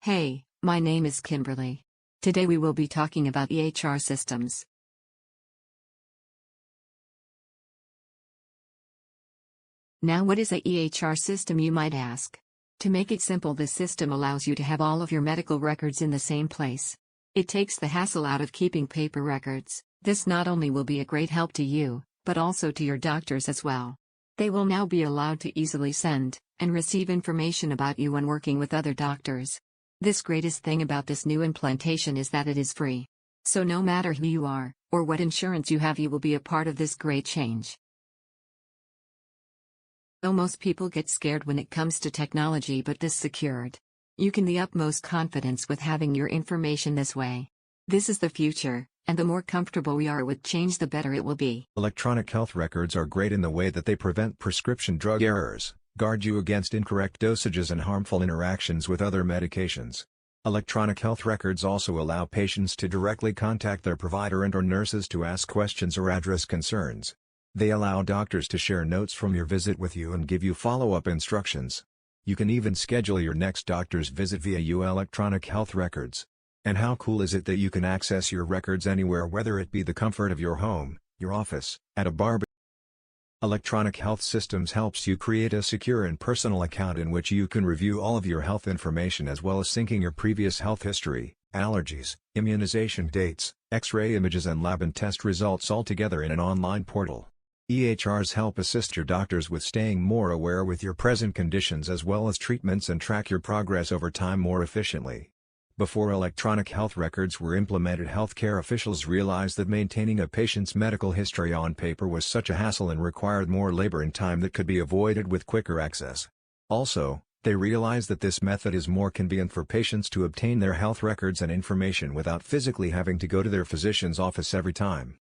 Hey, my name is Kimberly. Today we will be talking about EHR systems. Now, what is a EHR system, you might ask? To make it simple, this system allows you to have all of your medical records in the same place. It takes the hassle out of keeping paper records. This not only will be a great help to you, but also to your doctors as well. They will now be allowed to easily send and receive information about you when working with other doctors. This greatest thing about this new implantation is that it is free. So no matter who you are, or what insurance you have, you will be a part of this great change. Though most people get scared when it comes to technology, but this secured. You can the utmost confidence with having your information this way. This is the future, and the more comfortable we are with change, the better it will be. Electronic health records are great in the way that they prevent prescription drug errors, guard you against incorrect dosages and harmful interactions with other medications. Electronic health records also allow patients to directly contact their provider and/or nurses to ask questions or address concerns. They allow doctors to share notes from your visit with you and give you follow-up instructions. You can even schedule your next doctor's visit via your electronic health records. And how cool is it that you can access your records anywhere, whether it be the comfort of your home, your office, at a bar? Electronic health systems helps you create a secure and personal account in which you can review all of your health information, as well as syncing your previous health history, allergies, immunization dates, X-ray images and lab and test results all together in an online portal. EHRs help assist your doctors with staying more aware with your present conditions as well as treatments, and track your progress over time more efficiently. Before electronic health records were implemented, healthcare officials realized that maintaining a patient's medical history on paper was such a hassle and required more labor and time that could be avoided with quicker access. Also, they realized that this method is more convenient for patients to obtain their health records and information without physically having to go to their physician's office every time.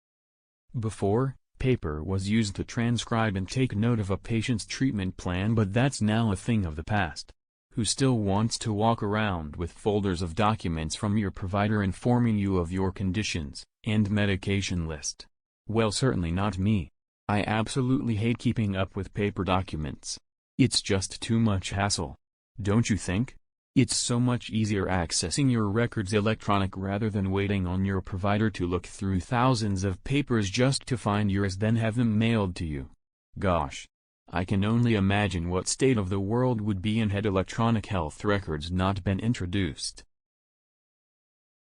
Before, paper was used to transcribe and take note of a patient's treatment plan, but that's now a thing of the past. Who still wants to walk around with folders of documents from your provider informing you of your conditions and medication list? Well, certainly not me. I absolutely hate keeping up with paper documents. It's just too much hassle. Don't you think? It's so much easier accessing your records electronic rather than waiting on your provider to look through thousands of papers just to find yours, then have them mailed to you. Gosh. I can only imagine what state of the world would be in had electronic health records not been introduced.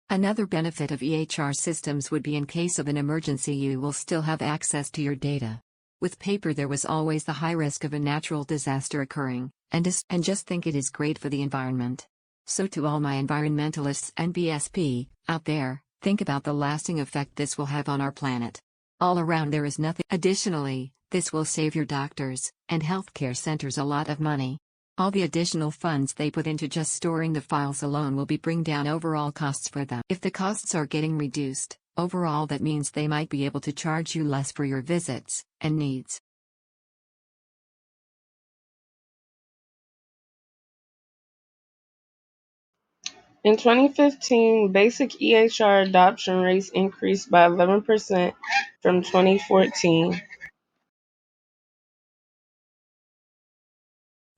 Another benefit of EHR systems would be in case of an emergency, you will still have access to your data. With paper, there was always the high risk of a natural disaster occurring, and just think it is great for the environment. So to all my environmentalists and BSP out there, think about the lasting effect this will have on our planet. All around, there is nothing. Additionally, this will save your doctors and healthcare centers a lot of money. All the additional funds they put into just storing the files alone will bring down overall costs for them. If the costs are getting reduced, overall that means they might be able to charge you less for your visits and needs. In 2015, basic EHR adoption rates increased by 11% from 2014.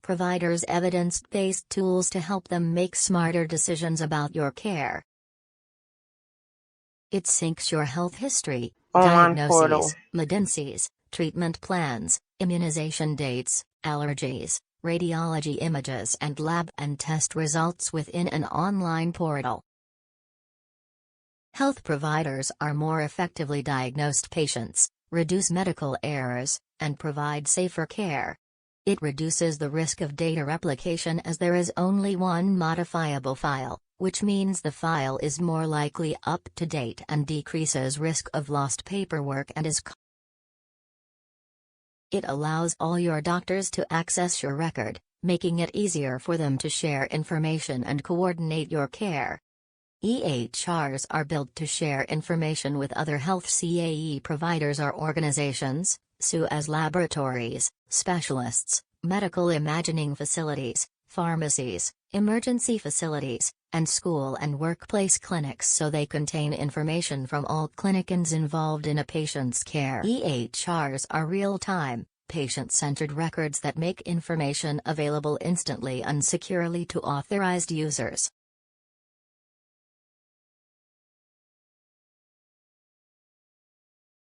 Providers evidence-based tools to help them make smarter decisions about your care. It syncs your health history, diagnoses, malignancies, treatment plans, immunization dates, allergies, radiology images and lab and test results within an online portal. Health providers are more effectively diagnosed patients, reduce medical errors, and provide safer care. It reduces the risk of data replication as there is only one modifiable file, which means the file is more likely up to date and decreases risk of lost paperwork and is It allows all your doctors to access your record, making it easier for them to share information and coordinate your care. EHRs are built to share information with other health CAE providers or organizations, as laboratories, specialists, medical imaging facilities, pharmacies, emergency facilities, and school and workplace clinics, so they contain information from all clinicians involved in a patient's care. EHRs are real-time, patient-centered records that make information available instantly and securely to authorized users.